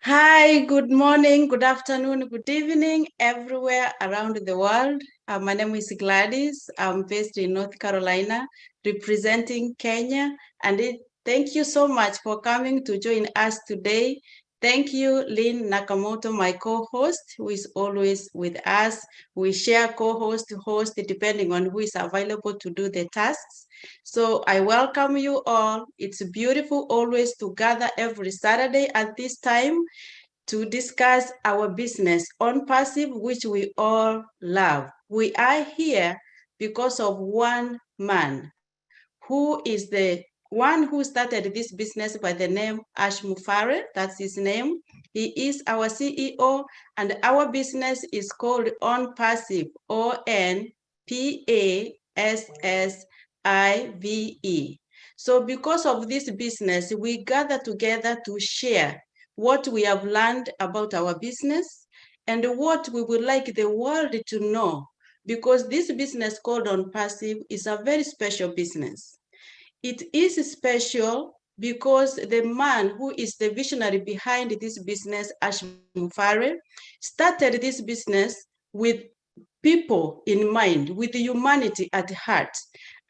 Hi, good morning, good afternoon, good evening, everywhere around the world. My name is Gladys. I'm based in North Carolina, representing Kenya. Thank you so much for coming to join us today. Thank you, Lynn Nakamoto, my co-host, who is always with us. We share co-host to host, depending on who is available to do the tasks. So I welcome you all. It's beautiful always to gather every Saturday at this time to discuss our business ONPASSIVE, which we all love. We are here because of one man who is the one who started this business by the name Ash Mufare. That's his name. He is our CEO, and our business is called ONPASSIVE, ONPASSIVE. So because of this business, we gather together to share what we have learned about our business and what we would like the world to know, because this business called ONPASSIVE is a very special business. It is special because the man who is the visionary behind this business, Ash Mufare, started this business with people in mind, with humanity at heart.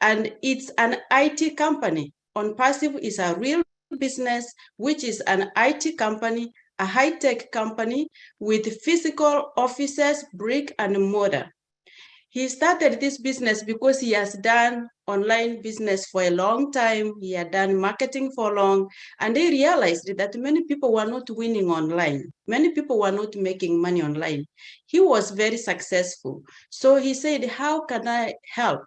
And it's an IT company. ONPASSIVE is a real business, which is an IT company, a high-tech company with physical offices, brick and mortar. He started this business because he has done online business for a long time. He had done marketing for long, and he realized that many people were not winning online. Many people were not making money online. He was very successful. So he said, how can I help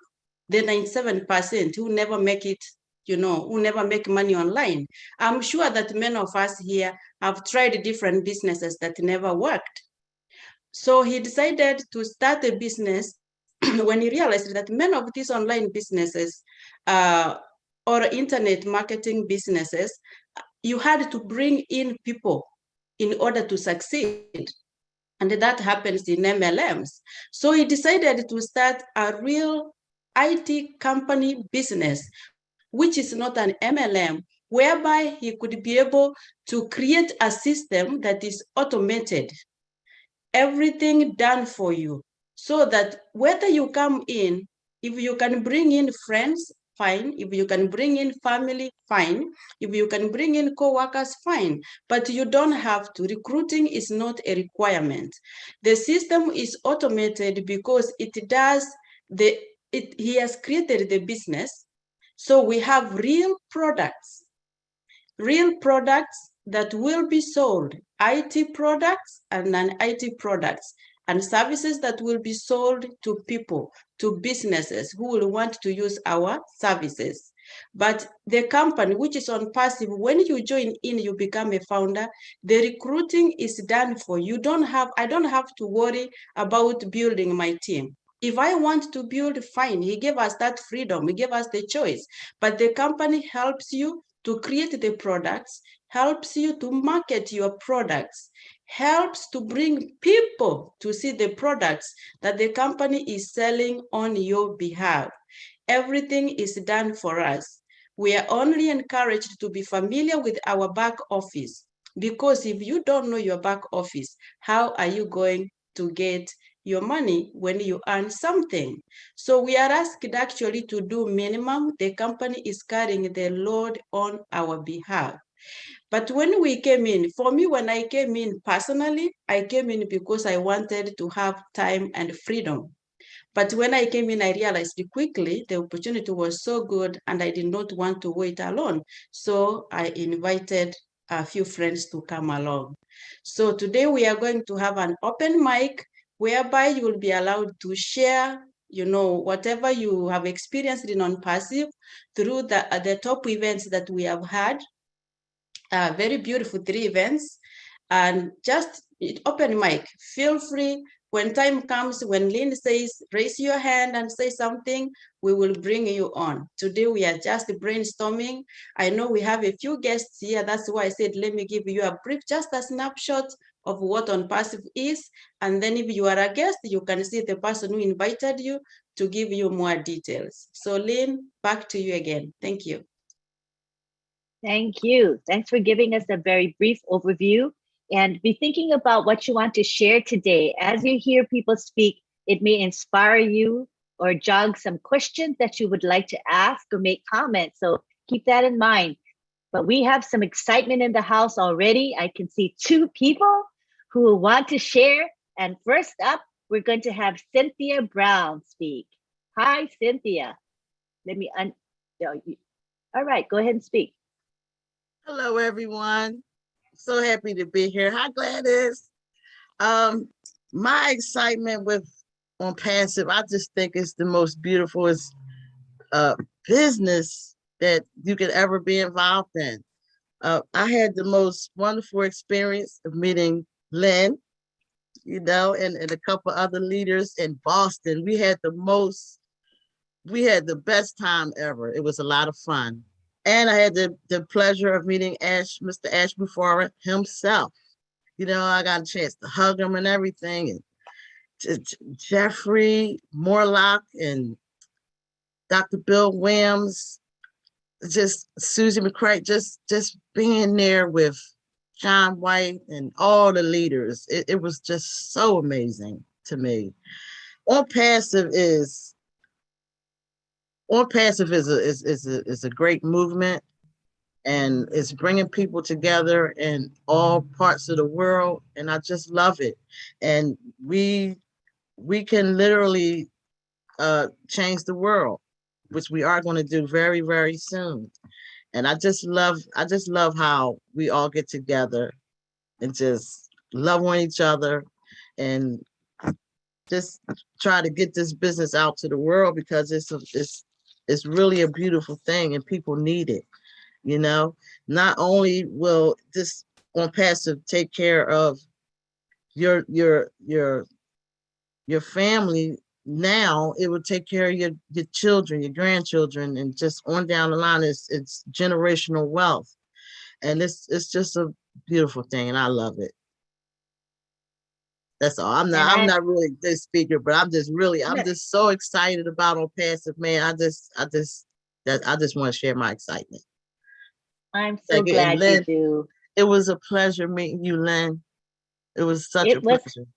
the 97% who never make it, who never make money online? I'm sure that many of us here have tried different businesses that never worked. So he decided to start a business when he realized that many of these online businesses or internet marketing businesses, you had to bring in people in order to succeed. And that happens in MLMs. So he decided to start a real IT company business, which is not an MLM, whereby he could be able to create a system that is automated, everything done for you, so that whether you come in, if you can bring in friends, fine. If you can bring in family, fine. If you can bring in co-workers, fine. But you don't have to. Recruiting is not a requirement. The system is automated because he has created the business. So we have real products that will be sold, IT products and non-IT products, and services that will be sold to people, to businesses who will want to use our services. But the company, which is ONPASSIVE, when you join in, you become a founder, the recruiting is done for you. I don't have to worry about building my team. If I want to build, fine. He gave us that freedom. He gave us the choice. But the company helps you to create the products, helps you to market your products, helps to bring people to see the products that the company is selling on your behalf. Everything is done for us. We are only encouraged to be familiar with our back office, because if you don't know your back office, how are you going to get your money when you earn something? So we are asked actually to do minimum. The company is carrying the load on our behalf. But when we came in, for me, when I came in personally, I came in because I wanted to have time and freedom. But when I came in, I realized quickly the opportunity was so good and I did not want to wait alone. So I invited a few friends to come along. So today we are going to have an open mic whereby you will be allowed to share, whatever you have experienced in ONPASSIVE through the top events that we have had. Very beautiful 3 events. And just open mic, feel free. When time comes, when Lynn says, raise your hand and say something, we will bring you on. Today, we are just brainstorming. I know we have a few guests here. That's why I said, let me give you a brief, just a snapshot of what ONPASSIVE is. And then if you are a guest, you can see the person who invited you to give you more details. So Lynn, back to you again. Thank you. Thank you. Thanks for giving us a very brief overview. and be thinking about what you want to share today. As you hear people speak, it may inspire you or jog some questions that you would like to ask or make comments. So keep that in mind. But we have some excitement in the house already. I can see 2 people who want to share. And first up, we're going to have Cynthia Brown speak. Hi, Cynthia. Let me all right, go ahead and speak. Hello, everyone. So happy to be here. Hi, Gladys. My excitement with ONPASSIVE, I just think it's the most beautiful business that you could ever be involved in. I had the most wonderful experience of meeting Lynn, and a couple other leaders in Boston. We had the best time ever. It was a lot of fun. And I had the pleasure of meeting Mr. Ash Bufora himself. I got a chance to hug him and everything. And Jeffrey Morlock and Dr. Bill Williams, just Susie McCray, just being there with John White and all the leaders. It was just so amazing to me. ONPASSIVE is a great movement, and it's bringing people together in all parts of the world, and I just love it. And we can literally change the world, which we are going to do very, very soon. And I just love how we all get together and just love on each other and just try to get this business out to the world, because it's really a beautiful thing and people need it. Not only will this ONPASSIVE take care of your family now, it will take care of your children, your grandchildren, and just on down the line. It's generational wealth, and it's just a beautiful thing, and I love it. That's all. I'm not really this speaker, but I'm just so excited about ONPASSIVE, man. I just want to share my excitement. I'm so glad Lynn, you do. It was a pleasure meeting you, Lynn. It was such a pleasure.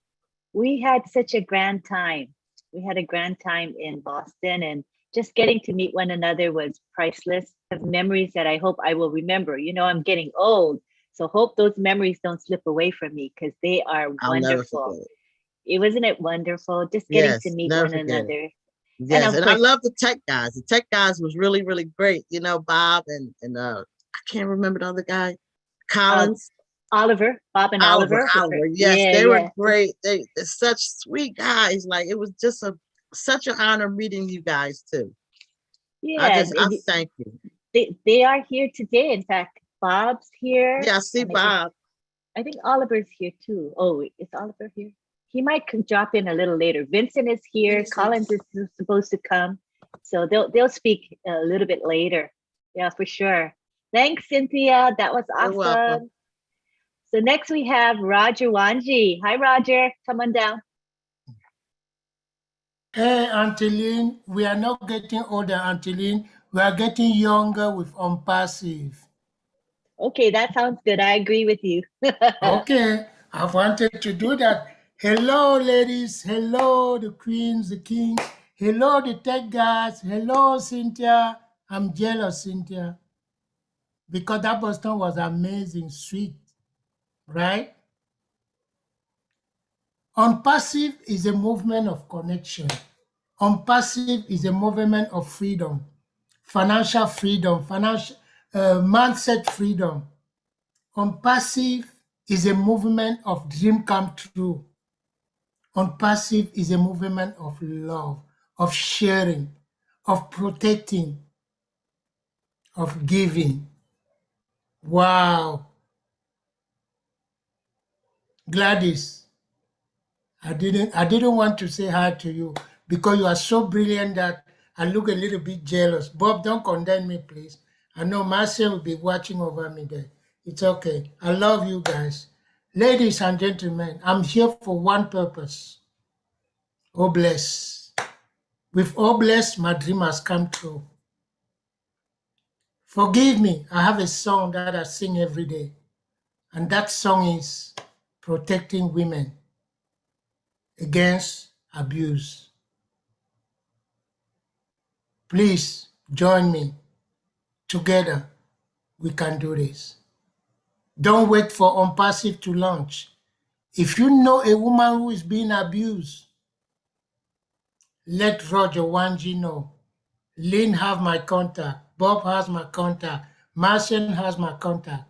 We had such a grand time. We had a grand time in Boston, and just getting to meet one another was priceless. Of memories that I hope I will remember. I'm getting old, so hope those memories don't slip away from me, because they are wonderful. Wasn't it wonderful? Just getting to meet one another. Yes, and I love the tech guys. The tech guys was really, really great. Bob and I can't remember the other guy, Collins. Oliver, Bob and Oliver. Yes, they were great. They're such sweet guys. Like, it was just such an honor meeting you guys too. Yeah, I thank you. They are here today. In fact, Bob's here. Yeah, I see Bob. I think Oliver's here too. Oh, is Oliver here? He might drop in a little later. Vincent is here. Collins is supposed to come, so they'll speak a little bit later. Yeah, for sure. Thanks, Cynthia. That was awesome. You're welcome. So next we have Roger Wanji. Hi, Roger. Come on down. Hey, Auntie Lynn. We are not getting older, Auntie Lynn. We are getting younger with ONPASSIVE. Okay, that sounds good. I agree with you. Okay, I wanted to do that. Hello, ladies. Hello, the queens, the kings. Hello, the tech guys. Hello, Cynthia. I'm jealous, Cynthia, because that Boston was amazing, sweet, right? ONPASSIVE is a movement of connection. ONPASSIVE is a movement of freedom, financial freedom, mindset freedom. ONPASSIVE is a movement of dream come true. ONPASSIVE is a movement of love, of sharing, of protecting, of giving. Wow. Gladys, I didn't want to say hi to you because you are so brilliant that I look a little bit jealous. Bob, don't condemn me, please. I know Marcia will be watching over me there. It's okay. I love you guys. Ladies and gentlemen, I'm here for one purpose. Oh, bless. With oh, bless, my dream has come true. Forgive me, I have a song that I sing every day. And that song is, protecting women against abuse. Please join me. Together, we can do this. Don't wait for ONPASSIVE to launch. If you know a woman who is being abused, let Roger Wanji know. Lynn have my contact. Bob has my contact. Marcian has my contact.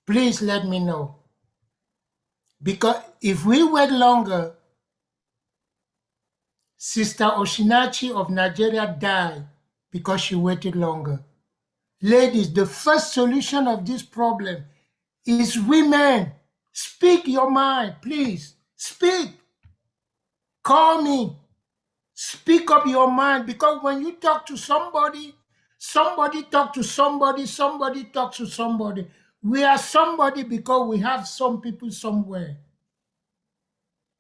Please let me know. Because if we wait longer, Sister Oshinachi of Nigeria died because she waited longer. Ladies, the first solution of this problem is women. Speak your mind, please. Speak. Call me. Speak up your mind, because when you talk to somebody, somebody talk to somebody, somebody talks to somebody. We are somebody because we have some people somewhere.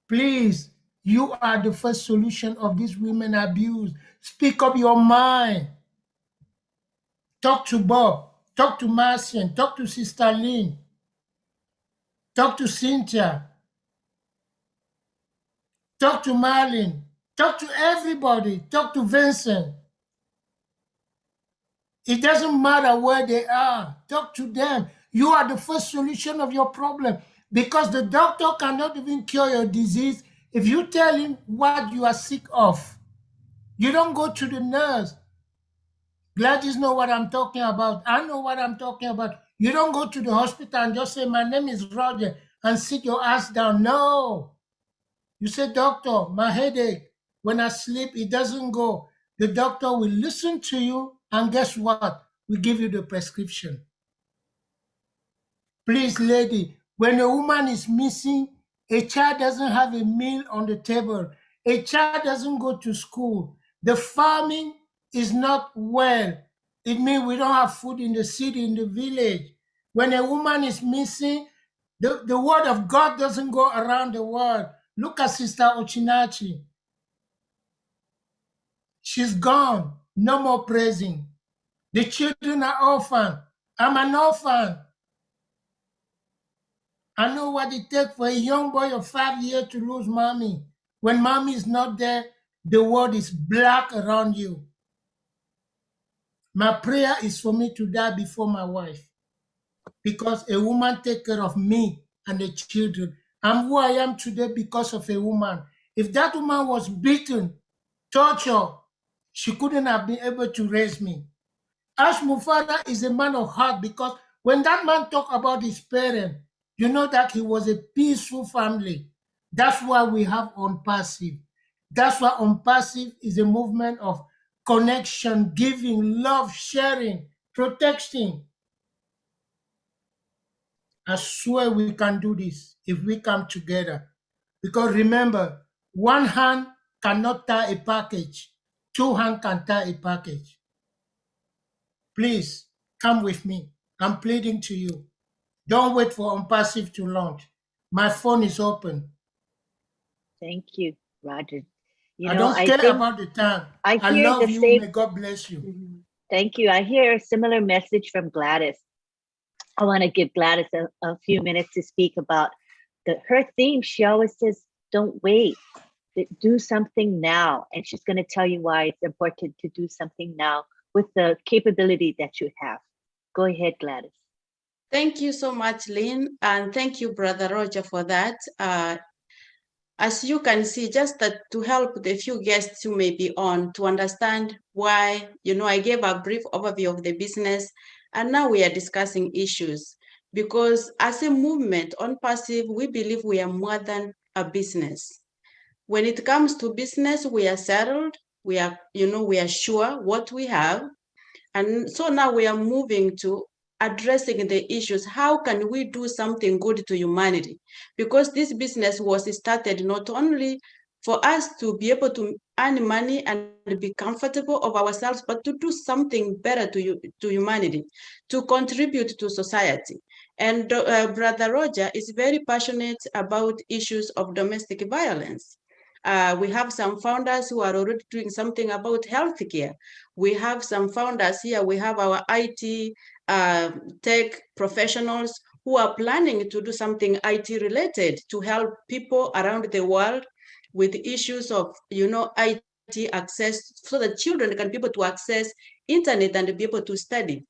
Please, you are the first solution of this women abuse. Speak up your mind. Talk to Bob, talk to Marcian, talk to Sister Lynn, talk to Cynthia, talk to Marlene, talk to everybody, talk to Vincent. It doesn't matter where they are. Talk to them. You are the first solution of your problem, because the doctor cannot even cure your disease if you tell him what you are sick of. You don't go to the nurse. Gladys know what I'm talking about. I know what I'm talking about. You don't go to the hospital and just say, my name is Roger, and sit your ass down. No. You say, doctor, my headache, when I sleep, it doesn't go. The doctor will listen to you, and guess what? We give you the prescription. Please, lady, when a woman is missing, a child doesn't have a meal on the table, a child doesn't go to school, the farming is not well, it means we don't have food in the city, in the village. When a woman is missing, the word of God doesn't go around the world. Look at Sister Ochinachi. She's gone. No more praising. The children are orphaned. I'm an orphan. I know what it takes for a young boy of 5 years to lose mommy. When mommy is not there, the world is black around you. My prayer is for me to die before my wife, because a woman takes care of me and the children. I'm who I am today because of a woman. If that woman was beaten, tortured, she couldn't have been able to raise me. Ash Mufada is a man of heart, because when that man talked about his parents, you know that he was a peaceful family. That's why we have ONPASSIVE. That's why ONPASSIVE is a movement of connection, giving, love, sharing, protecting. I swear we can do this if we come together. Because remember, one hand cannot tie a package. Two hands can tie a package. Please, come with me. I'm pleading to you. Don't wait for ONPASSIVE to launch. My phone is open. Thank you, Roger. You I know, don't care about the time. I I hear love the you. same. May God bless you. Mhm. Thank you. I hear a similar message from Gladys. I want to give Gladys a few minutes to speak about her theme. She always says, don't wait, do something now. And she's going to tell you why it's important to do something now with the capability that you have. Go ahead, Gladys. Thank you so much, Lynn, and thank you, Brother Roger, for that. As you can see, just to help the few guests who may be on to understand why, I gave a brief overview of the business, and now we are discussing issues. Because as a movement, ONPASSIVE, we believe we are more than a business. When it comes to business, we are settled, we are sure what we have. And so now we are moving to addressing the issues. How can we do something good to humanity? Because this business was started not only for us to be able to earn money and be comfortable of ourselves, but to do something better to humanity, to contribute to society. And Brother Roger is very passionate about issues of domestic violence. We have some founders who are already doing something about healthcare. We have some founders here. We have our IT tech professionals who are planning to do something IT related to help people around the world with issues of, IT access, so that children can be able to access internet and be able to study.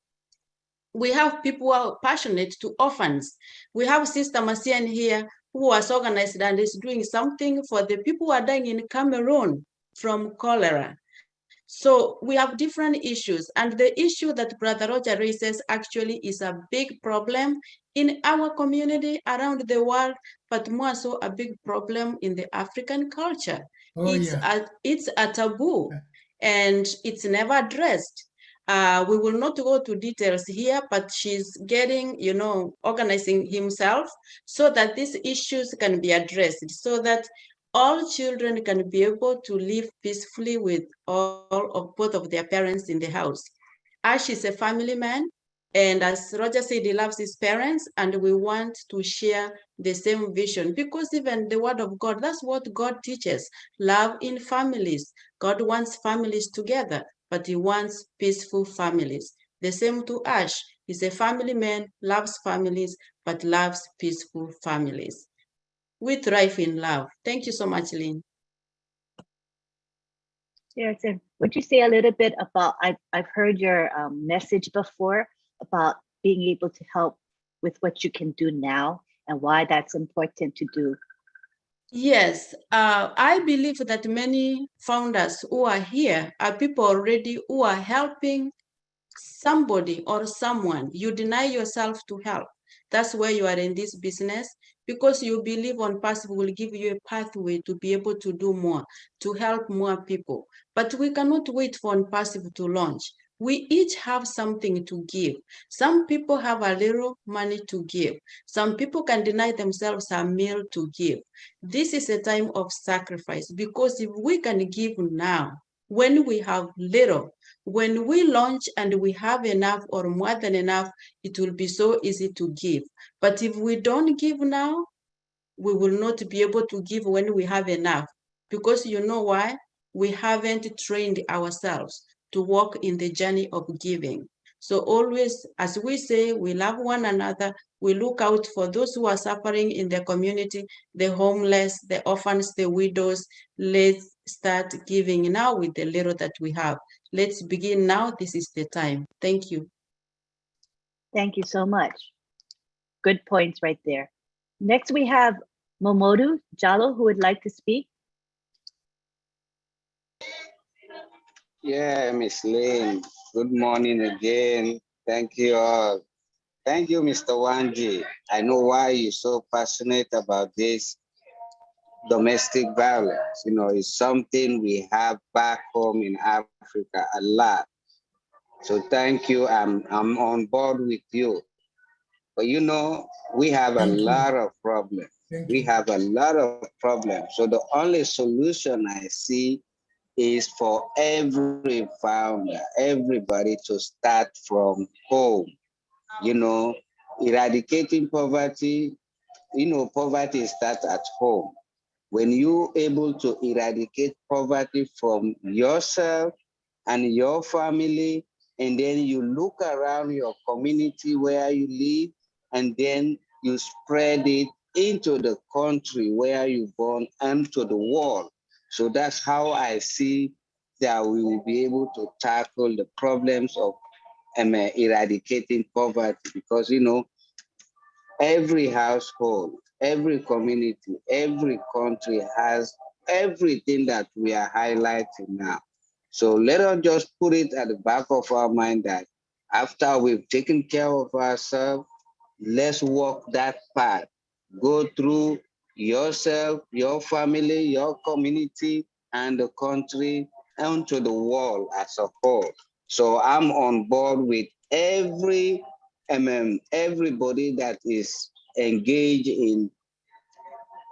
We have people who are passionate to orphans. We have Sister Masian here who has organized and is doing something for the people who are dying in Cameroon from cholera. So we have different issues, and the issue that Brother Roger raises actually is a big problem in our community around the world, but more so a big problem in the African culture. Oh, It's yeah. it's a taboo, and it's never addressed. We will not go to details here, but she's getting, organizing himself so that these issues can be addressed, so that all children can be able to live peacefully with all of both of their parents in the house. Ash is a family man, and as Roger said, he loves his parents, and we want to share the same vision, because even the word of God, that's what God teaches: love in families. God wants families together, but he wants peaceful families. The same to Ash. He's a family man, loves families, but loves peaceful families. We thrive in love. Thank you so much, Lynn. Yes, and would you say a little bit about, I've heard your message before about being able to help with what you can do now and why that's important to do. Yes, I believe that many founders who are here are people already who are helping somebody or someone. You deny yourself to help. That's why you are in this business, because you believe ONPASSIVE will give you a pathway to be able to do more, to help more people. But we cannot wait for ONPASSIVE to launch. We each have something to give. Some people have a little money to give. Some people can deny themselves a meal to give. This is a time of sacrifice, because if we can give now, when we have little, when we launch and we have enough or more than enough, it will be so easy to give. But if we don't give now, we will not be able to give when we have enough. Because you know why? We haven't trained ourselves to walk in the journey of giving. So always, as we say, we love one another. We look out for those who are suffering in the community, the homeless, the orphans, the widows. Let's start giving now with the little that we have. Let's begin now. This is the time. Thank you. Thank you so much. Good points right there. Next, we have Momodu Jalo, who would like to speak. Yeah, Miss Lynn. Good morning again. Thank you all. Thank you, Mr. Wanji. I know why you're so passionate about this domestic violence. It's something we have back home in Africa a lot. So thank you. I'm on board with you. But we have a lot of problems. We have a lot of problems. So the only solution I see is for every founder, everybody to start from home. Eradicating poverty, poverty starts at home. When you're able to eradicate poverty from yourself and your family, and then you look around your community where you live, and then you spread it into the country where you're born and to the world. So that's how I see that we will be able to tackle the problems of eradicating poverty, because every household, every community, every country has everything that we are highlighting now. So let us just put it at the back of our mind that after we've taken care of ourselves, let's walk that path. Go through yourself, your family, your community, and the country, and to the world as a whole. So I'm on board with everybody that is engaged in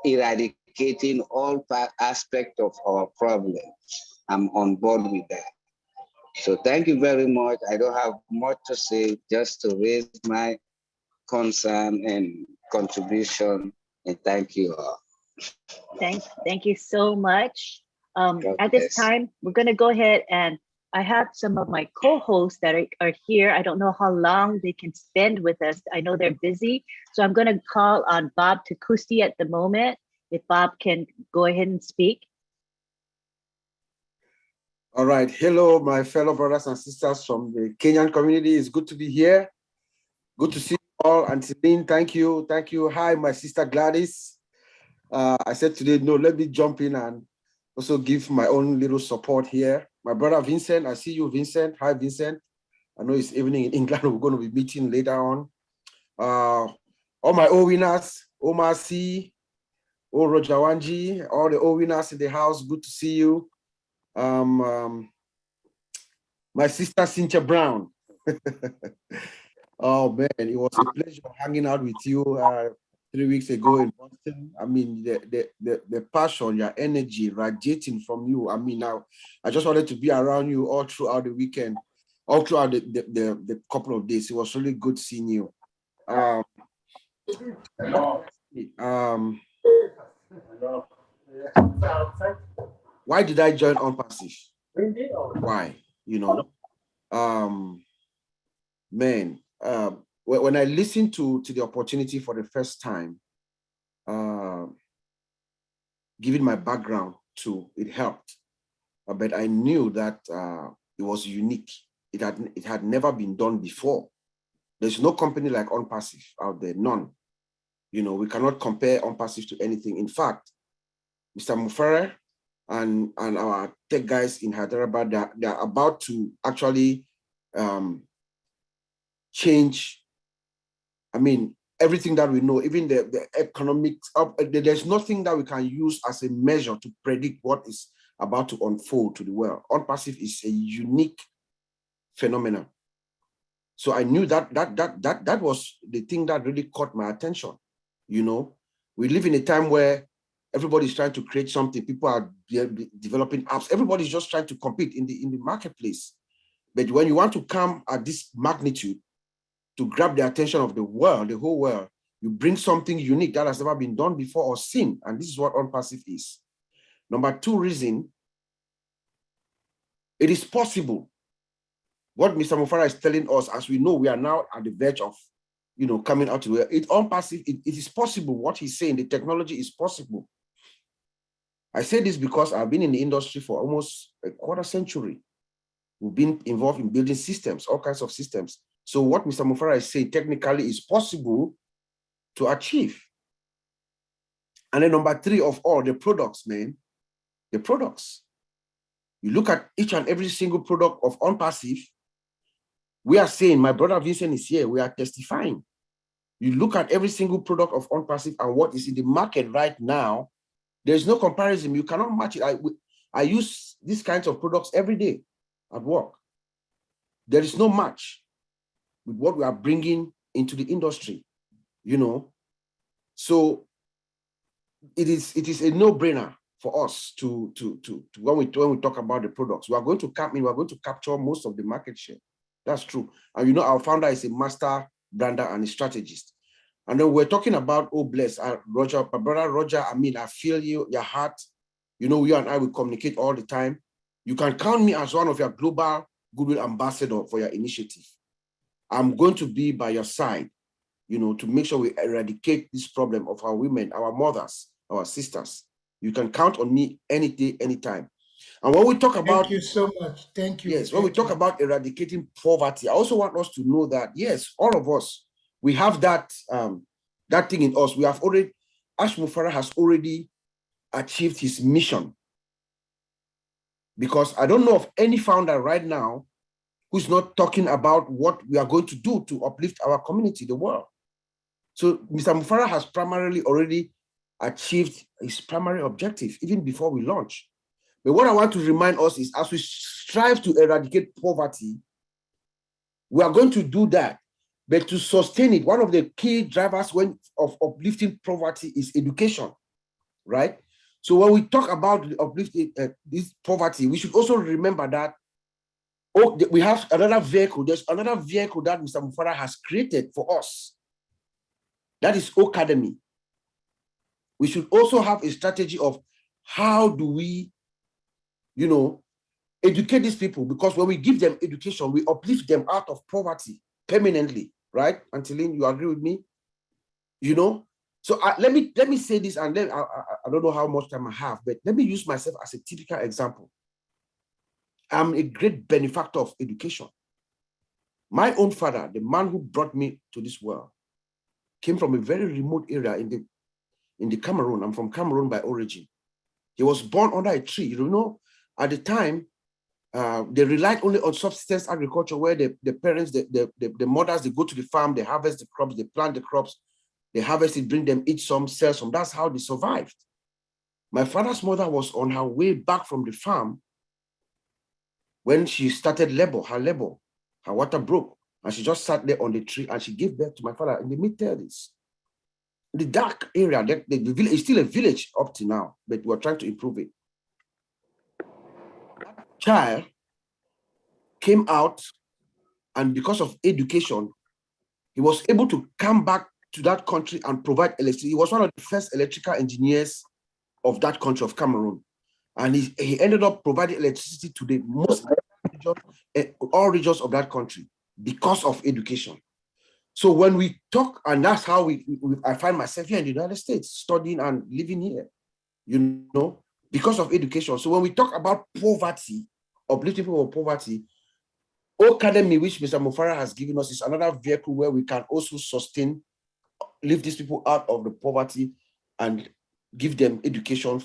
eradicating all aspects of our problems. I'm on board with that. So thank you very much. I don't have much to say, just to raise my concern and contribution, and thank you all. Thank you so much. At this bless. time, we're going to go ahead and I have some of my co-hosts that are here. I don't know how long they can spend with us. I know they're busy. So I'm going to call on Bob Takusti at the moment. If Bob can go ahead and speak. All right. Hello, my fellow brothers and sisters from the Kenyan community. It's good to be here. Good to see you all. And Celine, thank you. Thank you. Hi, my sister Gladys. I said today, no, let me jump in and also give my own little support here. My brother Vincent, I see you, Vincent. Hi, Vincent. I know it's evening in England. We're going to be meeting later on. All my O winners, Omar C, O Roger Wanji, all the O winners in the house. Good to see you. My sister Cynthia Brown. Oh man, it was a pleasure hanging out with you 3 weeks ago in Boston. I mean, the passion, your energy radiating from you. I mean, now I just wanted to be around you all throughout the weekend, all throughout the couple of days. It was really good seeing you. Why did I join ONPASSIVE? Why? You know, man, when I listened to the opportunity for the first time, given my background too, it helped. But I knew that it was unique. It had never been done before. There's no company like ONPASSIVE out there, none. You know, we cannot compare ONPASSIVE to anything. In fact, Mr. Mufere and our tech guys in Hyderabad, they're about to actually change, I mean, everything that we know, even the economics, there's nothing that we can use as a measure to predict what is about to unfold to the world. ONPASSIVE is a unique phenomenon. So I knew that was the thing that really caught my attention. You know, we live in a time where everybody's trying to create something. People are developing apps. Everybody's just trying to compete in the marketplace. But when you want to come at this magnitude to grab the attention of the world, the whole world, you bring something unique that has never been done before or seen. And this is what ONPASSIVE is. Number two reason, it is possible. What Mr. Mufara is telling us, as we know, we are now at the verge of, you know, coming out to where it ONPASSIVE, it is possible. What he's saying, the technology is possible. I say this because I've been in the industry for almost a quarter century. We've been involved in building systems, all kinds of systems. So what Mr. Mufara is saying technically is possible to achieve. And then number three of all, the products, man, the products. You look at each and every single product of ONPASSIVE, we are saying, my brother Vincent is here, we are testifying. You look at every single product of ONPASSIVE and what is in the market right now, there's no comparison. You cannot match it. I use these kinds of products every day at work. There is no match with what we are bringing into the industry, you know. So it is a no-brainer for us to when we talk about the products. We are going to capture most of the market share. That's true. And you know, our founder is a master brander and a strategist. And then we're talking about, oh bless, Roger, my brother Roger, I mean, I feel you, your heart. You know, you and I will communicate all the time. You can count me as one of your global goodwill ambassador for your initiative. I'm going to be by your side, you know, to make sure we eradicate this problem of our women, our mothers, our sisters. You can count on me any day, anytime. And when we talk about— Thank you so much. Thank you. Yes, when we talk about eradicating poverty, I also want us to know that, yes, all of us, we have that, that thing in us. We have already, Ash Mufara has already achieved his mission. Because I don't know of any founder right now who's not talking about what we are going to do to uplift our community, the world. So Mr. Mufara has primarily already achieved his primary objective, even before we launch. But what I want to remind us is, as we strive to eradicate poverty, we are going to do that. But to sustain it, one of the key drivers of uplifting poverty is education, right? So when we talk about uplifting this poverty, we should also remember that we have another vehicle. There's another vehicle that Mr. Mufara has created for us. That is Academy. we should also have a strategy of how do we, educate these people, because when we give them education, we uplift them out of poverty permanently, right? Anteline, you agree with me? So let me say this, and then I don't know how much time I have, but let me use myself as a typical example. I'm a great benefactor of education. My own father, the man who brought me to this world, came from a very remote area in the Cameroon. I'm from Cameroon by origin. He was born under a tree. At the time, they relied only on subsistence agriculture, where the parents, the mothers, they go to the farm, they harvest the crops, they plant the crops, they harvest it, bring them, eat some, sell some. That's how they survived. My father's mother was on her way back from the farm when she started her water broke, and she just sat there on the tree, and she gave birth to my father in the mid-30s. The dark area, the village is still a village up to now, but we're trying to improve it. That child came out, and because of education, he was able to come back to that country and provide electricity. He was one of the first electrical engineers of that country, of Cameroon. And he ended up providing electricity to the most all regions of that country because of education. So when we talk, and that's how I find myself here in the United States, studying and living here, because of education. So when we talk about poverty, uplifting people of poverty, Academy, which Mr. Mufara has given us, is another vehicle where we can also lift these people out of the poverty and give them education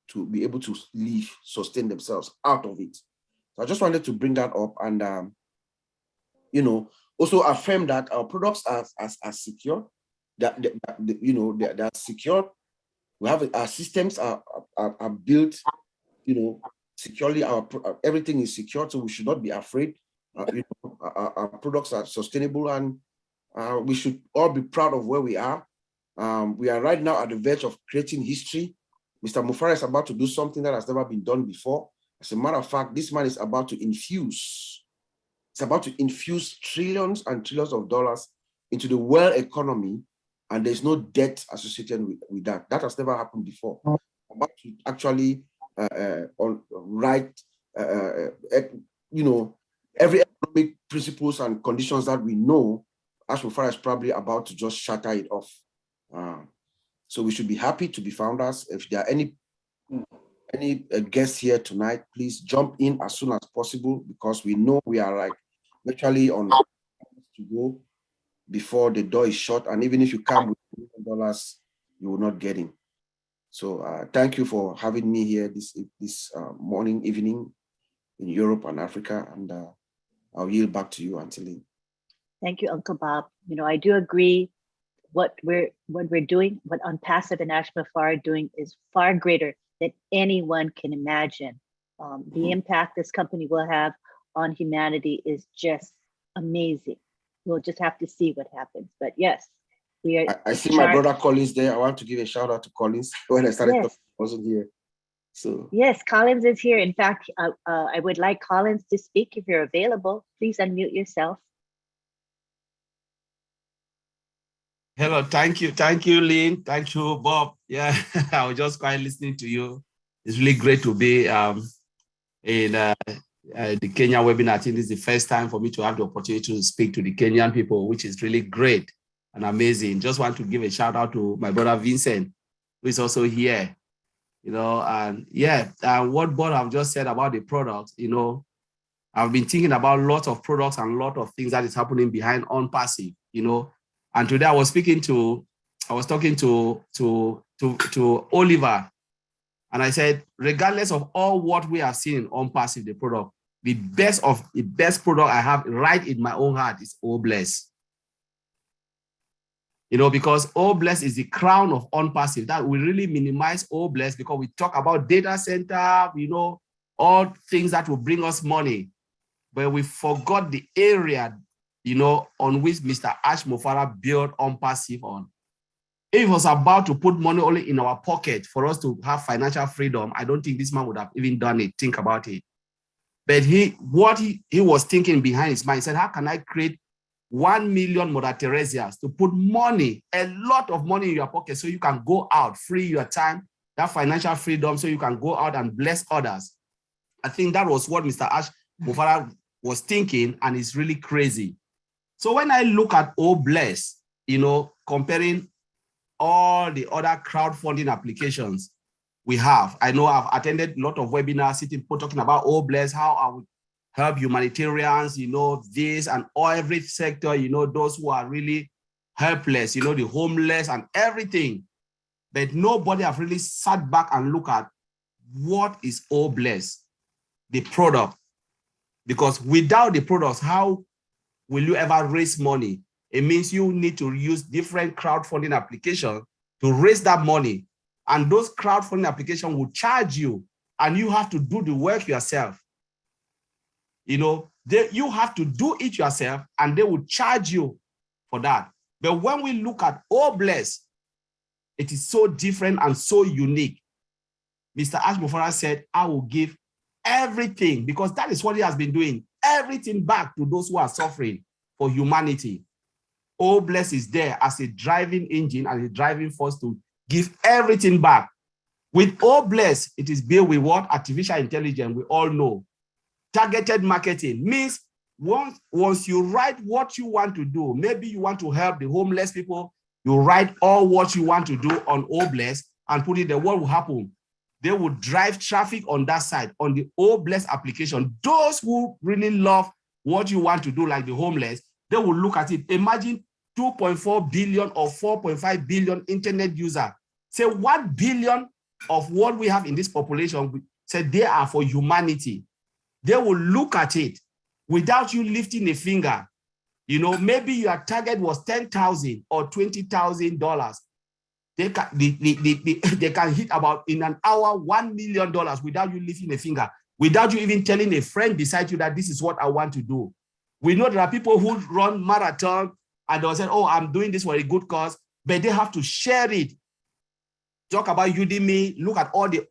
to be able to live, sustain themselves out of it. So I just wanted to bring that up and, also affirm that our products are secure, that they're secure. We have our systems are built, securely. Everything is secure, so we should not be afraid. Our products are sustainable, and we should all be proud of where we are. We are right now at the verge of creating history. Mr. Mufara is about to do something that has never been done before. As a matter of fact, this man is about to infuse. It's about to infuse trillions and trillions of dollars into the world economy, and there's no debt associated with that. That has never happened before. About to actually every economic principles and conditions that we know, Ash Mufara is probably about to just shatter it off. So we should be happy to be founders. If there are any guests here tonight, please jump in as soon as possible, because we know we are like literally on to go before the door is shut. And even if you come with $1 million, you will not get in. So thank you for having me here this evening in Europe and Africa. And I'll yield back to you, Anteline. Thank you, Uncle Bob. I do agree. What we're doing, what ONPASSIVE and Ash Mufara are doing, is far greater than anyone can imagine. The impact this company will have on humanity is just amazing. We'll just have to see what happens. But yes, we are. I see my brother Collins there. I want to give a shout out to Collins. When I started talking, I wasn't here. So yes, Collins is here. In fact, I would like Collins to speak if you're available. Please unmute yourself. Hello, thank you, Lynn. Thank you, Bob. Yeah, I was just quite listening to you. It's really great to be in the Kenya webinar. I think this is the first time for me to have the opportunity to speak to the Kenyan people, which is really great and amazing. Just want to give a shout out to my brother Vincent, who is also here. And yeah, what Bob have just said about the product, I've been thinking about lots of products and a lot of things that is happening behind ONPASSIVE, And today I was talking to Oliver, and I said, regardless of all what we have seen on ONPASSIVE, the product, the best product I have right in my own heart is OBless. Because OBless is the crown of ONPASSIVE. That we really minimize OBless because we talk about data center, all things that will bring us money, but we forgot the area on which Mr. Ash Mufara built ONPASSIVE on. If he was about to put money only in our pocket for us to have financial freedom, I don't think this man would have even done it. Think about it. But what he was thinking behind his mind, he said, how can I create 1 million Mother Teresias to put money, a lot of money in your pocket so you can go out, free your time, that financial freedom so you can go out and bless others. I think that was what Mr. Ash Mufara was thinking, and it's really crazy. So when I look at Bless, you know, comparing all the other crowdfunding applications we have, I know I've attended a lot of webinars, sitting people talking about Bless, how I would help humanitarians, you know, this and all, every sector, you know, those who are really helpless, you know, the homeless and everything. But nobody have really sat back and look at what is Bless, the product. Because without the products, how will you ever raise money? It means you need to use different crowdfunding applications to raise that money. And those crowdfunding applications will charge you, and you have to do the work yourself. You know, you have to do it yourself, and they will charge you for that. But when we look at Bless, it is so different and so unique. Mr. Ash Mufara said, I will give everything, because that is what he has been doing, everything back to those who are suffering for humanity. Bless is there as a driving engine and a driving force to give everything back. With Bless, it is built with what? Artificial intelligence, we all know. Targeted marketing means once you write what you want to do, maybe you want to help the homeless people, you write all what you want to do on Bless and put it there. What will happen? They will drive traffic on that side, on the Bless application. Those who really love what you want to do, like the homeless, they will look at it. Imagine 2.4 billion or 4.5 billion internet users. Say 1 billion of what we have in this population, say they are for humanity. They will look at it without you lifting a finger. You know, maybe your target was $10,000 or $20,000. They can hit about in an hour $1 million without you lifting a finger, without you even telling a friend beside you that this is what I want to do. We know there are people who run marathon and they'll say, oh, I'm doing this for a good cause, but they have to share it. Talk about Udemy, look at all the,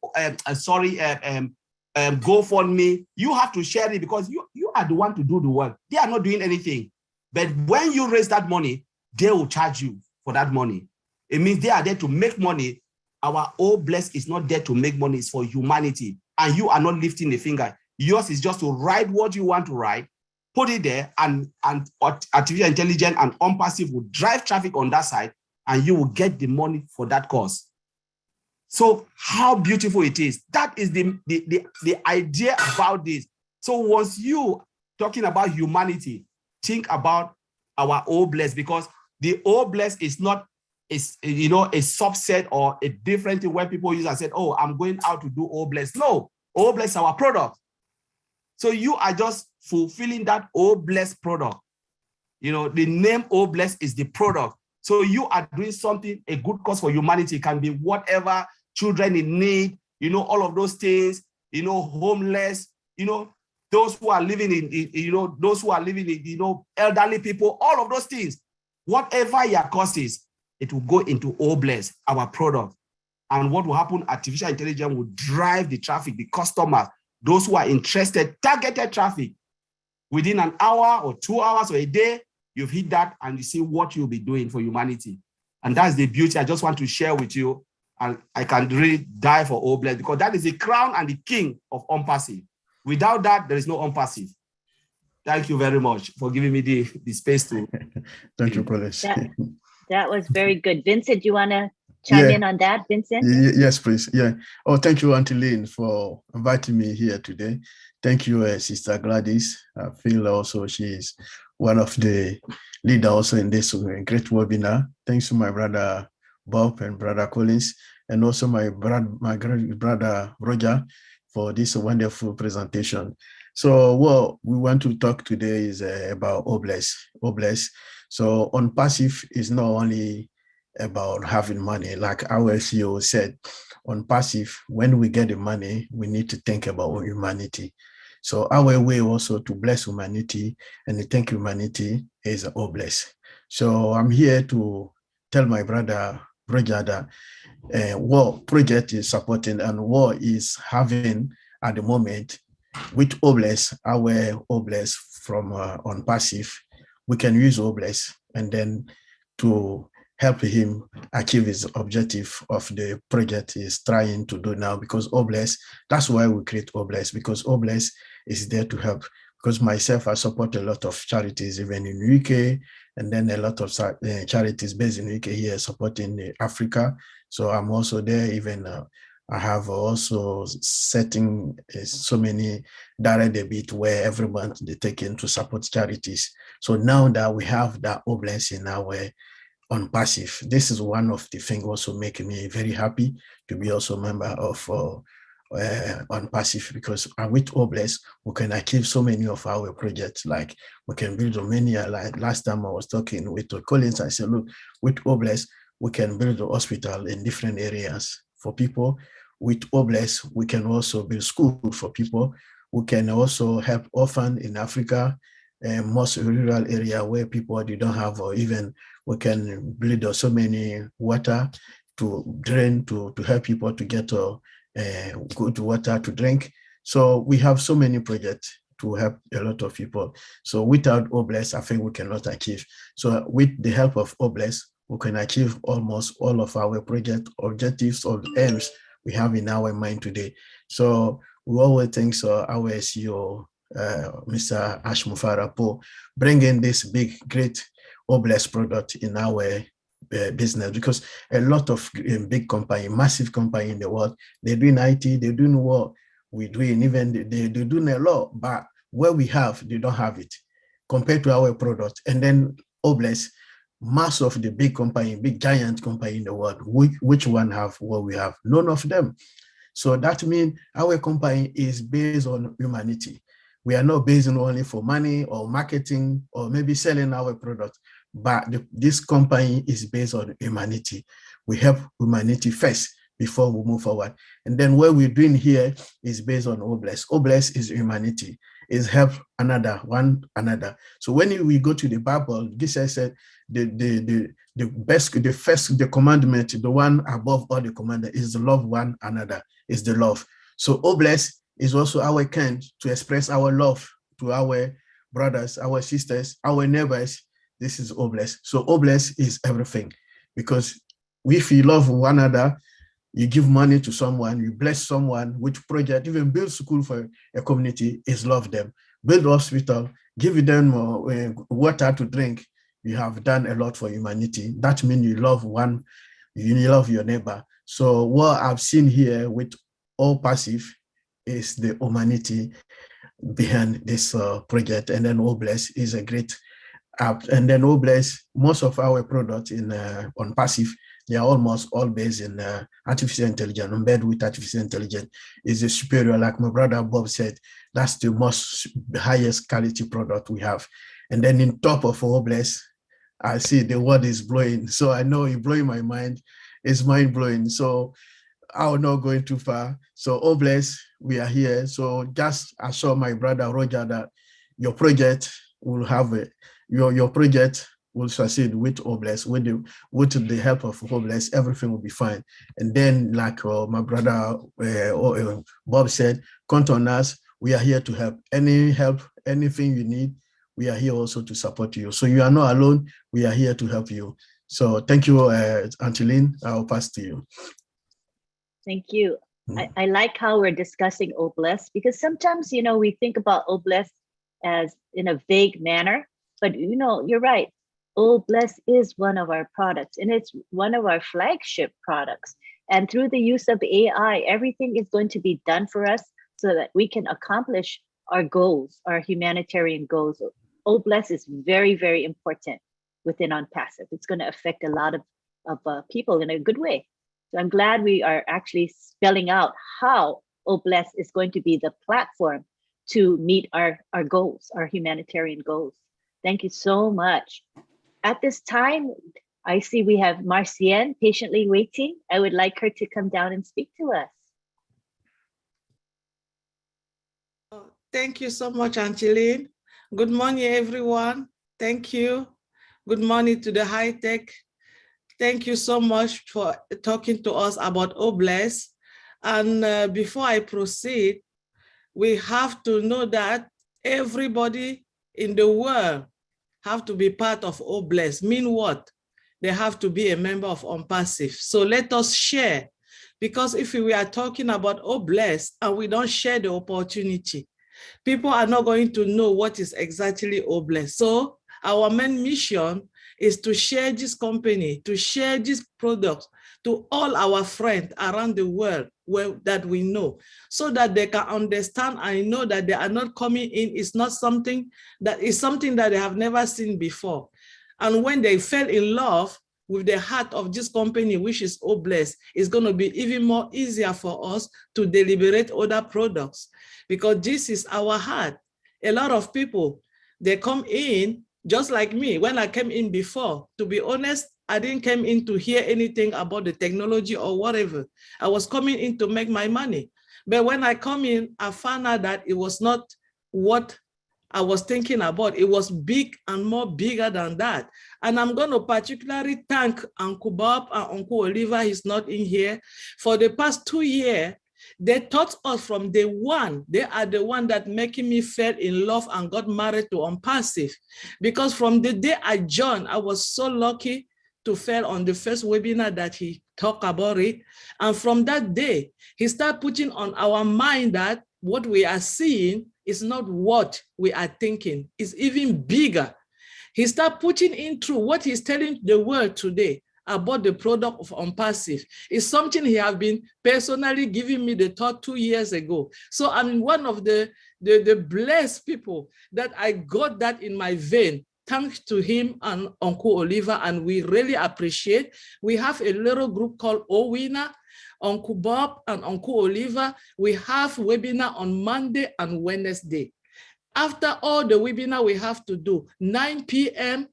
GoFundMe. You have to share it because you are the one to do the work. They are not doing anything. But when you raise that money, they will charge you for that money. It means they are there to make money. Our Bless is not there to make money, it's for humanity. And you are not lifting a finger. Yours is just to write what you want to write, put it there, and artificial intelligence and ONPASSIVE will drive traffic on that side, and you will get the money for that cause. So how beautiful it is. That is the idea about this. So once you talking about humanity, think about our Bless, because the Bless is not a subset or a different thing where people use and said, oh, I'm going out to do Bless. No, Bless is our product. So you are just fulfilling that Bless product. You know, the name Bless is the product. So you are doing something, a good cause for humanity. It can be whatever, children in need, you know, all of those things, you know, homeless, you know, those who are living in, elderly people, all of those things. Whatever your cost is, it will go into Bless, our product. And what will happen? Artificial intelligence will drive the traffic, the customers, those who are interested, targeted traffic. Within an hour or 2 hours or a day, you've hit that and you see what you'll be doing for humanity. And that's the beauty I just want to share with you. And I can really die for Bless because that is the crown and the king of ONPASSIVE. Without that, there is no ONPASSIVE. Thank you very much for giving me the space to. Thank you, College. That was very good. Vincent, you want to chime in on that, Vincent? Yes, please. Yeah. Oh, thank you, Auntie Lynn, for inviting me here today. Thank you, Sister Gladys. I feel also she's one of the leaders also in this great webinar. Thanks to my brother Bob and brother Collins, and also my brother Roger for this wonderful presentation. So what we want to talk today is about Bless. So ONPASSIVE is not only about having money, like our CEO said. ONPASSIVE, when we get the money, we need to think about humanity. So our way also to bless humanity and to thank humanity is Bless. So I'm here to tell my brother Roger that what project is supporting and what is having at the moment with Bless, our Bless from ONPASSIVE. we can use Obless and then to help him achieve his objective of the project he's trying to do now, because Obless, that's why we create Obless, because Obless is there to help. Because myself, I support a lot of charities, even in UK, and then a lot of charities based in UK here supporting Africa. So I'm also there, even I have also setting so many direct debit where every month they take in to support charities. So now that we have that Obless in our ONPASSIVE, this is one of the things also making me very happy to be also a member of ONPASSIVE, because with Obless we can achieve so many of our projects. Like we can build Romania. Like last time I was talking with Collins, I said, look, with Obless we can build a hospital in different areas for people. With Obless we can also build school for people. We can also help orphans in Africa, and most rural area where people they don't have, or even we can build so many water to drain to help people to get good water to drink. So we have so many projects to help a lot of people. So without Obless, I think we cannot achieve. So with the help of Obless, we can achieve almost all of our project objectives or aims we have in our mind today. So we always thank our CEO, Mr. Ash Mufarapo, bringing this big, great Obless product in our business, because a lot of big company, massive company in the world, they're doing IT, they're doing what we're doing, even they're doing a lot, but where we have, they don't have it compared to our product. And then Obless, most of the big company, big giant company in the world, which one have what we have? None of them. So that means our company is based on humanity. We are not based on only for money or marketing or maybe selling our product, but this company is based on humanity. We help humanity first before we move forward. And then what we're doing here is based on Obless. Obless is humanity, is help one another. So when we go to the Bible, Jesus said the commandment, the one above all the commandments, is to love one another, is the love. So Obless is also our kind to express our love to our brothers, our sisters, our neighbors. This is Obless. So Obless is everything, because if you love one another, you give money to someone, you bless someone, which project, even build school for a community, is love them. Build hospital, give them water to drink. You have done a lot for humanity. That means you love you love your neighbor. So what I've seen here with ONPASSIVE is the humanity behind this project. And then Obless is a great app. And then Obless, most of our products in ONPASSIVE, they are almost all based in artificial intelligence, embedded with artificial intelligence is a superior, like my brother Bob said, that's the highest quality product we have. And then in top of Obless, I see the word is blowing. So I know it's blowing my mind. It's mind blowing. So I will not going too far. So Obless, we are here. So just assure my brother Roger that your project will have your project will succeed with Obless. With the help of Obless, everything will be fine. And then, like my brother Bob said, count on us. We are here to help. Anything you need, we are here also to support you. So you are not alone. We are here to help you. So thank you, Auntie Lynn. I'll pass to you. Thank you. I like how we're discussing Obless, because sometimes, we think about Obless as in a vague manner, but you're right. Obless is one of our products, and it's one of our flagship products. And through the use of AI, everything is going to be done for us so that we can accomplish our goals, our humanitarian goals. Obless is very, very important within ONPASSIVE. It's going to affect a lot of people in a good way. So I'm glad we are actually spelling out how Obless is going to be the platform to meet our goals, our humanitarian goals. Thank you so much. At this time, I see we have Marcienne patiently waiting. I would like her to come down and speak to us. Thank you so much, Angeline. Good morning, everyone. Thank you. Good morning to the high tech. Thank you so much for talking to us about Obless. And before I proceed, we have to know that everybody in the world have to be part of OBLESS. Mean what? They have to be a member of ONPASSIVE. So let us share, because if we are talking about OBLESS and we don't share the opportunity, people are not going to know what is exactly OBLESS. So our main mission is to share this company, to share this product to all our friends around the world that we know, so that they can understand and know that they are not coming in. It's not something that is something that they have never seen before. And when they fell in love with the heart of this company, which is OBLESS, it's going to be even more easier for us to deliberate other products, because this is our heart. A lot of people, they come in just like me. When I came in before, to be honest, I didn't come in to hear anything about the technology or whatever. I was coming in to make my money. But when I come in, I found out that it was not what I was thinking about. It was big and more bigger than that. And I'm going to particularly thank Uncle Bob and Uncle Oliver, he's not in here. For the past 2 years, they taught us from day one. They are the one that making me fall in love and got married to ONPASSIVE. Because from the day I joined, I was so lucky to fall on the first webinar that he talked about it. And from that day, he started putting on our mind that what we are seeing is not what we are thinking. It's even bigger. He started putting in through what he's telling the world today about the product of ONPASSIVE. It's something he has been personally giving me the thought 2 years ago. So I'm one of the blessed people that I got that in my vein, thanks to him and Uncle Oliver, and we really appreciate. We have a little group called OWINNER, Uncle Bob and Uncle Oliver. We have webinar on Monday and Wednesday. After all the webinar we have to do, 9 p.m.,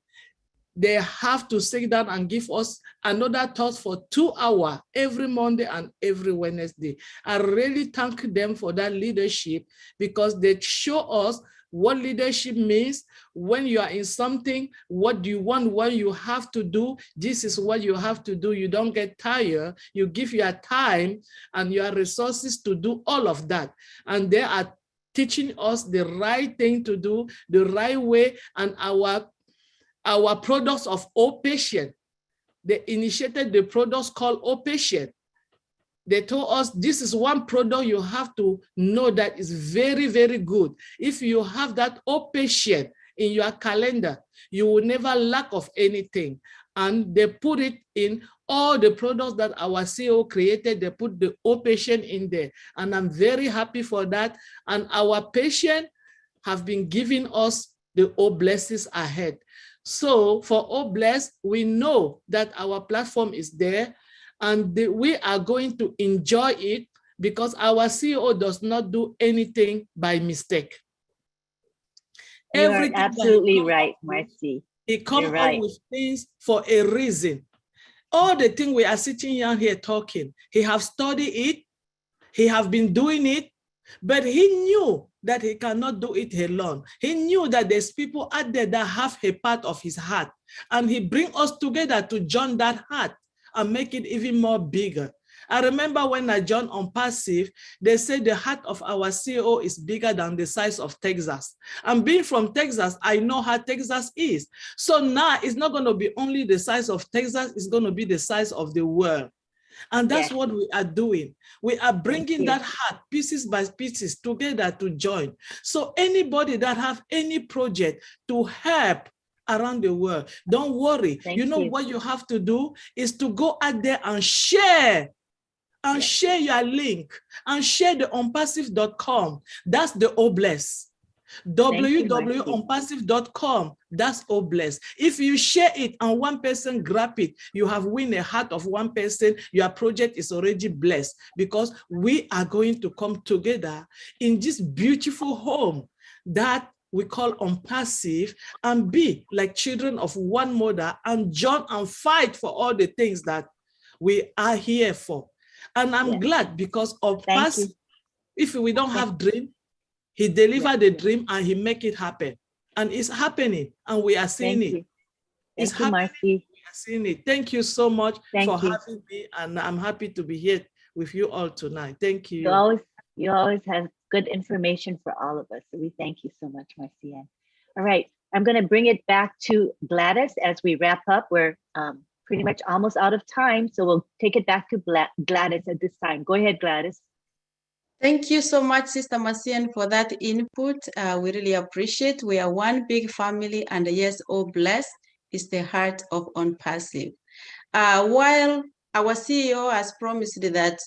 they have to sit down and give us another talk for 2 hours every Monday and every Wednesday. I really thank them for that leadership, because they show us what leadership means. When you are in something, what do you want, what you have to do, this is what you have to do. You don't get tired. You give your time and your resources to do all of that. And they are teaching us the right thing to do, the right way, and our products of OPatient. They initiated the products called OPatient. They told us this is one product you have to know that is very, very good. If you have that OPatient in your calendar, you will never lack of anything. And they put it in all the products that our CEO created. They put the OPatient in there. And I'm very happy for that. And our patients have been giving us the OBLESSes ahead. So for OBLESS, we know that our platform is there, and we are going to enjoy it, because our CEO does not do anything by mistake. You are absolutely right, Marcy. He comes up with things for a reason. All the things we are sitting here talking, he have studied it, he have been doing it, but he knew that he cannot do it alone. He knew that there's people out there that have a part of his heart, and he bring us together to join that heart and make it even more bigger. I remember when I joined ONPASSIVE, they said the heart of our CEO is bigger than the size of Texas. And being from Texas, I know how Texas is. So now it's not going to be only the size of Texas, it's going to be the size of the world. And that's what we are doing. We are bringing that heart pieces by pieces together to join. So anybody that have any project to help around the world, don't worry. You know what you have to do is to go out there and share. And share your link and share the onpassive.com. That's the OBLESS. www.onpassive.com. That's OBLESS. If you share it and one person grab it, you have win the heart of one person. Your project is already blessed, because we are going to come together in this beautiful home that we call ONPASSIVE, and be like children of one mother and join and fight for all the things that we are here for. And I'm glad, because of ONPASSIVE, if we don't have dream, he delivered the dream and he make it happen. And it's happening, and we are seeing it. It's happening. We are seeing it. Thank you so much for having me, and I'm happy to be here with you all tonight. Thank you. You always have good information for all of us. So we thank you so much, Marcia. All right, I'm going to bring it back to Gladys as we wrap up. We're pretty much almost out of time, so we'll take it back to Gladys at this time. Go ahead, Gladys. Thank you so much, Sister Masian, for that input. We really appreciate. We are one big family, and yes, oh bless is the heart of ONPASSIVE. While our CEO has promised that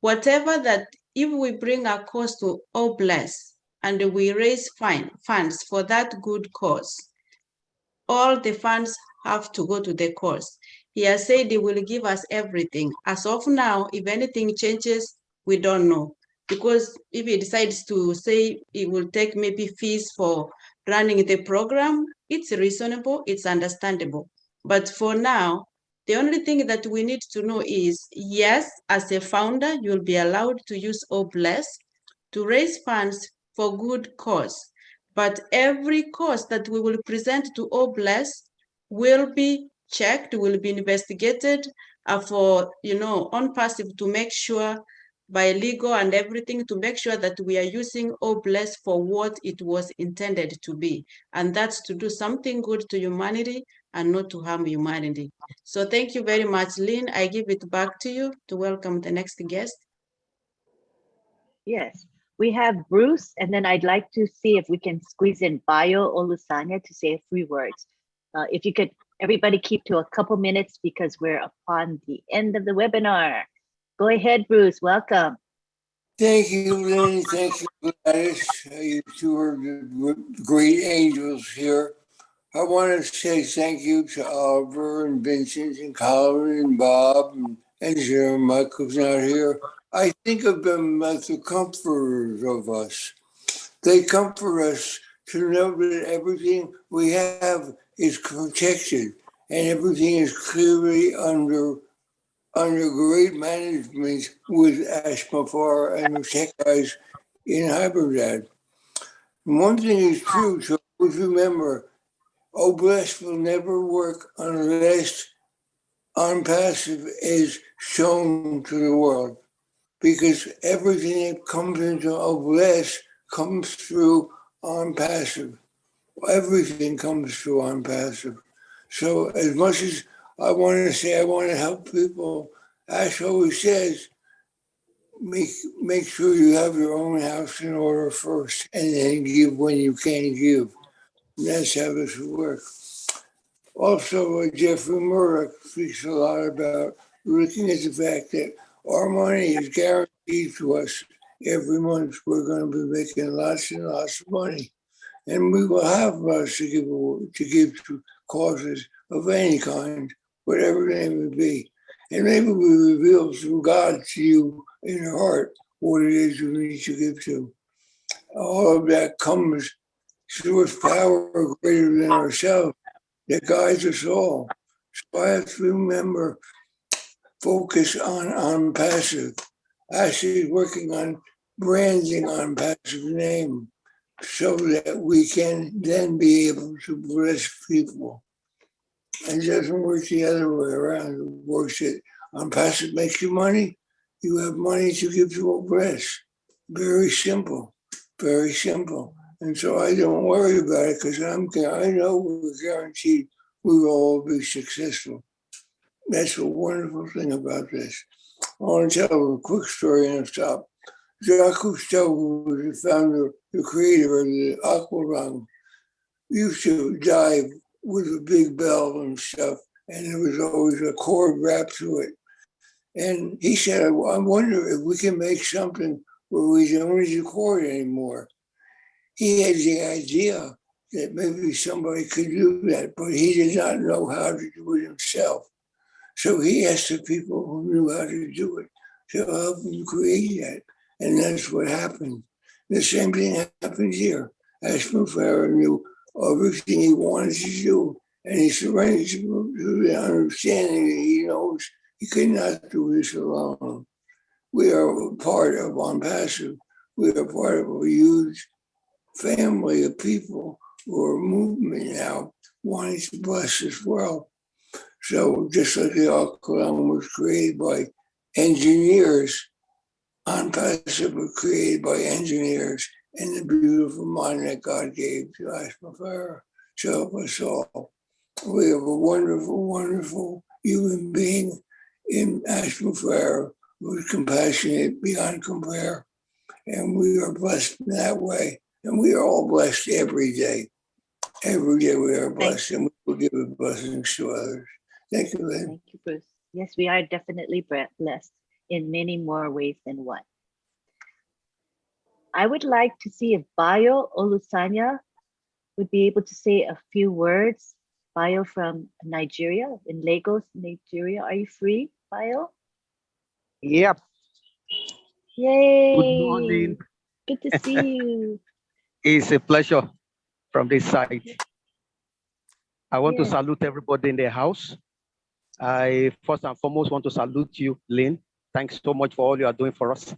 whatever that, if we bring a cause to oh bless and we raise funds for that good cause, all the funds have to go to the cause. He has said he will give us everything. As of now, if anything changes, we don't know. Because if he decides to say he will take maybe fees for running the program, it's reasonable, it's understandable. But for now, the only thing that we need to know is, yes, as a founder, you'll be allowed to use OBLESS to raise funds for good cause. But every cause that we will present to OBLESS will be checked, will be investigated for, ONPASSIVE to make sure by legal and everything to make sure that we are using OBLESS for what it was intended to be. And that's to do something good to humanity and not to harm humanity. So thank you very much, Lynn. I give it back to you to welcome the next guest. Yes, we have Bruce, and then I'd like to see if we can squeeze in Bayo Olusanya to say a few words. If you could, everybody keep to a couple minutes because we're upon the end of the webinar. Go ahead, Bruce, welcome. Thank you, Lynn. Thank you, Gladys. You two are the great angels here. I want to say thank you to Oliver and Vincent and Colin and Bob and Jeremy, Mike, who's not here. I think of them as the comforters of us. They comfort us to know that everything we have is protected and everything is clearly under great management with Ashmafar and the tech guys in Hyderabad. One thing is true, so always remember, OBLESS will never work unless ONPASSIVE is shown to the world, because everything that comes into OBLESS comes through ONPASSIVE. Everything comes through ONPASSIVE. So as much as I want to say I want to help people, Ash always says, make sure you have your own house in order first, and then give when you can give. And that's how this will work. Also, Jeffrey Murdoch speaks a lot about looking at the fact that our money is guaranteed to us every month. We're going to be making lots and lots of money. And we will have much to give to causes of any kind, whatever they may be. And maybe we reveal through God to you in your heart what it is you need to give to. All of that comes through a power greater than ourselves that guides us all. So I have to remember, focus on ONPASSIVE. Actually working on branding ONPASSIVE name so that we can then be able to bless people. And it doesn't work the other way around. It works that ONPASSIVE makes you money, you have money to give to OBLESS. Very simple, very simple. And so I don't worry about it because I know we're guaranteed we will all be successful. That's a wonderful thing about this. I want to tell a quick story and I'll stop. Jacques Cousteau, who was the founder, the creator of the aqualung, used to dive with a big bell and stuff, and there was always a cord wrapped to it. And he said, I wonder if we can make something where we don't need a cord anymore. He had the idea that maybe somebody could do that, but he did not know how to do it himself. So he asked the people who knew how to do it to help him create that. And that's what happened. The same thing happened here. Ashmafar knew everything he wanted to do, and he surrendered to the understanding that he knows he could not do this alone. We are part of ONPASSIVE. We are part of a huge family of people who are movement now, wanting to bless this world. So just like the aqualung was created by engineers, ONPASSIVE was created by engineers and the beautiful mind that God gave to Ashmafar. to help us all. We have a wonderful, wonderful human being in Asheville Farrer who is compassionate beyond compare. And we are blessed in that way. And we are all blessed every day. Every day we are blessed, and we will give the blessings to others. Thank you, Lynn. Thank you, Bruce. Yes, we are definitely blessed in many more ways than one. I would like to see if Bayo Olusanya would be able to say a few words. Bayo from Nigeria, in Lagos, Nigeria. Are you free, Bayo? Yep. Yay. Good morning. Good to see you. It's a pleasure from this side. I want to salute everybody in the house. I first and foremost want to salute you, Lynn. Thanks so much for all you are doing for us.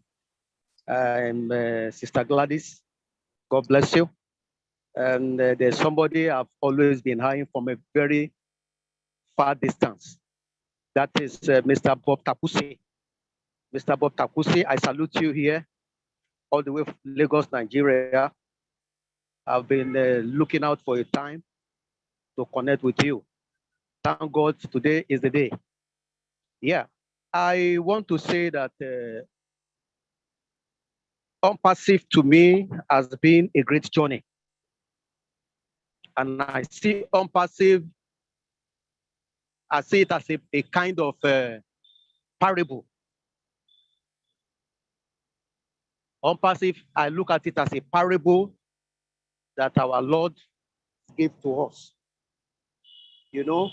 Sister Gladys, God bless you. And there's somebody I've always been eyeing from a very far distance. That is Mr. Bob Takusi. Mr. Bob Takusi, I salute you here, all the way from Lagos, Nigeria. I've been looking out for a time to connect with you. Thank God today is the day. Yeah, I want to say that ONPASSIVE to me has been a great journey. And I see ONPASSIVE, I see it as a kind of parable. ONPASSIVE, I look at it as a parable that our Lord gave to us. You know,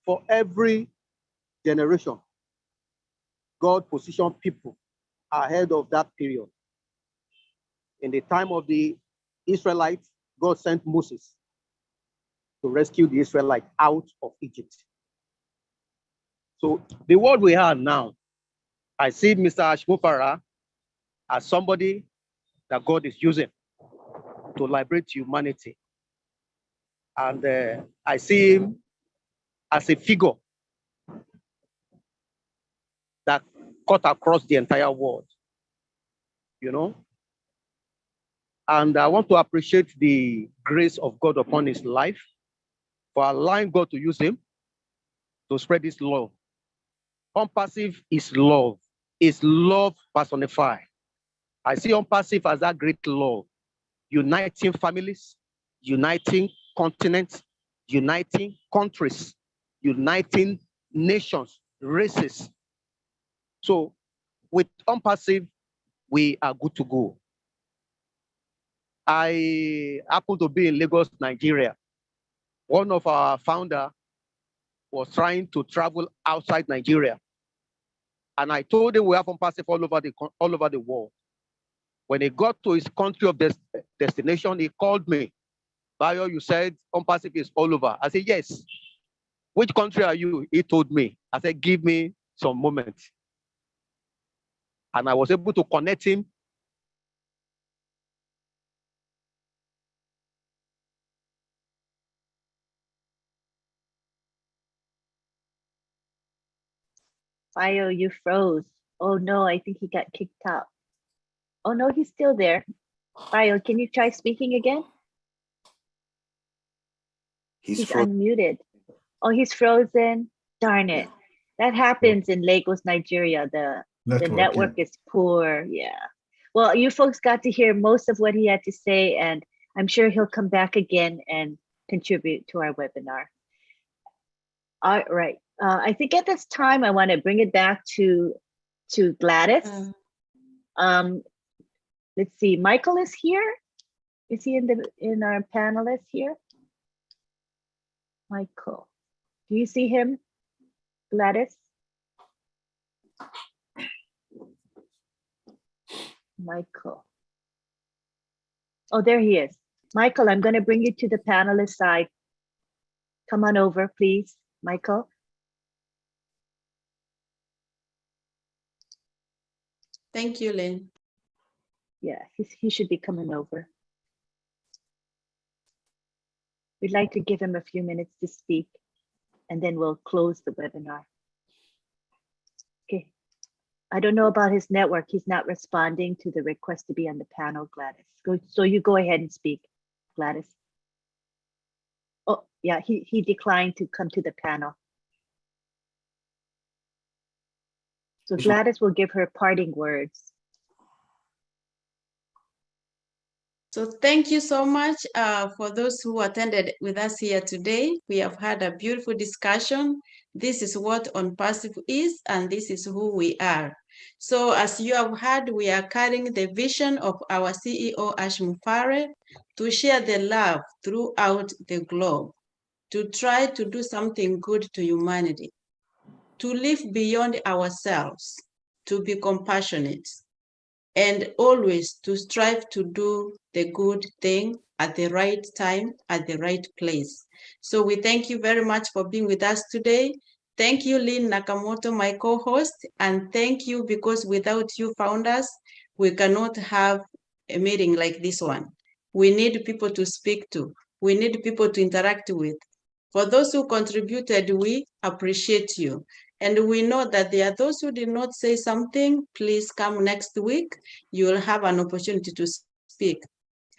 for every generation, God positioned people ahead of that period. In the time of the Israelites, God sent Moses to rescue the Israelites out of Egypt. So the world we are now, I see Mr. Ashmufara as somebody that God is using to liberate humanity. And I see him as a figure that cut across the entire world, you know. And I want to appreciate the grace of God upon his life for allowing God to use him to spread his love. ONPASSIVE is love personified. I see ONPASSIVE as that great love, uniting families, uniting continents, uniting countries, uniting nations, races. So with ONPASSIVE, we are good to go. I happen to be in Lagos, Nigeria. One of our founders was trying to travel outside Nigeria. And I told him we have ONPASSIVE all over the world. When he got to his country of destination, he called me. Bayo, you said ONPASSIVE is all over. I said, yes. Which country are you? He told me. I said, give me some moments. And I was able to connect him. Bayo, you froze. Oh no, I think he got kicked out. Oh no, he's still there. Bayo, can you try speaking again? He's unmuted. Oh, he's frozen. Darn it. That happens in Lagos, Nigeria. The network is poor. Yeah. Well, you folks got to hear most of what he had to say, and I'm sure he'll come back again and contribute to our webinar. All right. I think at this time, I want to bring it back to Gladys. Let's see. Michael is here. Is he in our panelists here? Michael. Do you see him, Gladys? Michael. Oh, there he is. Michael, I'm going to bring you to the panelist side. Come on over, please, Michael. Thank you, Lynn. Yeah, he should be coming over. We'd like to give him a few minutes to speak, and then we'll close the webinar. Okay. I don't know about his network. He's not responding to the request to be on the panel, Gladys. So you go ahead and speak, Gladys. Oh, yeah, he declined to come to the panel. So Gladys will give her parting words. So thank you so much for those who attended with us here today. We have had a beautiful discussion. This is what ONPASSIVE is, and this is who we are. So as you have heard, we are carrying the vision of our CEO, Ash Mufare, to share the love throughout the globe, to try to do something good to humanity, to live beyond ourselves, to be compassionate, and always to strive to do the good thing at the right time, at the right place. So we thank you very much for being with us today. Thank you, Lynn Nakamoto, my co-host, and thank you because without you founders, we cannot have a meeting like this one. We need people to speak to. We need people to interact with. For those who contributed, we appreciate you. And we know that there are those who did not say something. Please come next week. You will have an opportunity to speak.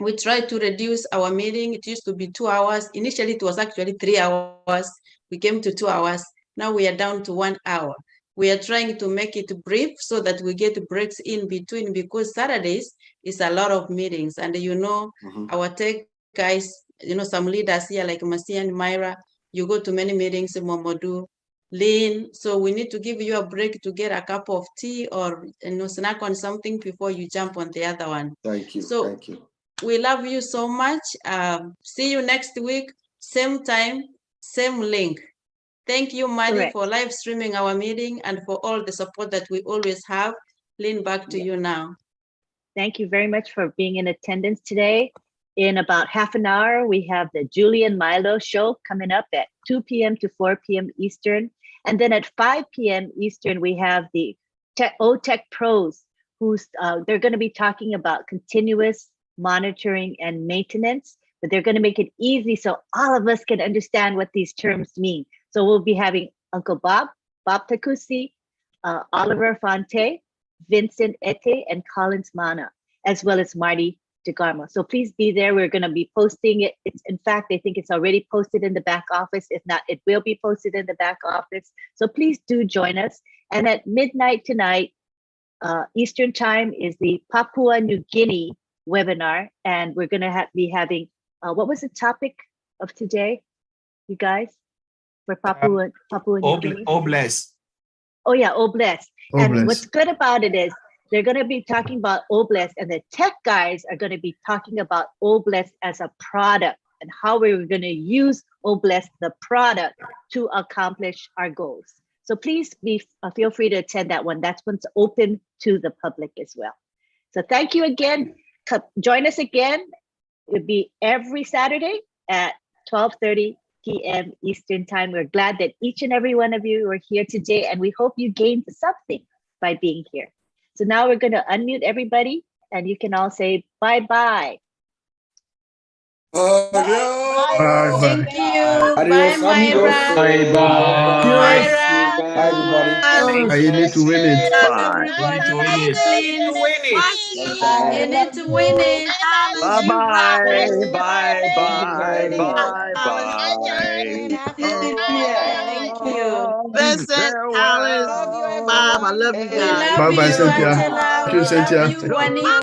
We tried to reduce our meeting. It used to be 2 hours. Initially, it was actually 3 hours. We came to 2 hours. Now we are down to 1 hour. We are trying to make it brief so that we get breaks in between, because Saturdays is a lot of meetings. And you know, our tech guys, you know, some leaders here like Masi and Myra, you go to many meetings, Momodu, Lynn, so we need to give you a break to get a cup of tea or, you know, snack on something before you jump on the other one. Thank you. So thank you. We love you so much. See you next week, same time, same link. Thank you, Maddie, for live streaming our meeting and for all the support that we always have. Lynn, back to you now. Thank you very much for being in attendance today. In about half an hour, we have the Julian Milo show coming up at 2 p.m. to 4 p.m. Eastern. And then at 5 p.m. Eastern, we have the OTech Pros, who's they're going to be talking about continuous monitoring and maintenance, but they're going to make it easy so all of us can understand what these terms mean. So we'll be having Uncle Bob Takusi, Oliver Fonte, Vincent Ete, and Collins Mana, as well as Marty DeGarmo. So please be there. We're going to be posting it. In fact, I think it's already posted in the back office. If not, it will be posted in the back office. So please do join us. And at midnight tonight, Eastern time, is the Papua New Guinea webinar. And we're going to be having, what was the topic of today, you guys, for Papua New Guinea? Obless. Oh yeah, Obless. And Obless. what's good about it is they're going to be talking about Obless, and the tech guys are going to be talking about Obless as a product and how we're going to use Obless, the product, to accomplish our goals. So please feel free to attend that one. That's one's open to the public as well. So thank you again. Join us again. It'll be every Saturday at 12:30 p.m. Eastern time. We're glad that each and every one of you are here today, and we hope you gained something by being here. So now we're going to unmute everybody, and you can all say bye-bye. Bye-bye. Thank you. Adios, Bye, Myra. amigos. Myra. Bye, everybody. You need to win it. Bye. You need to win it. You need to win it. Bye-bye. Bye-bye. Thank you. Bye-bye. Happy New Year. Thank you. Vincent, Alice, Bob, I love you We guys. love Bye-bye, you, Cynthia. Angela. Thank you, We love Cynthia. you, Juanita.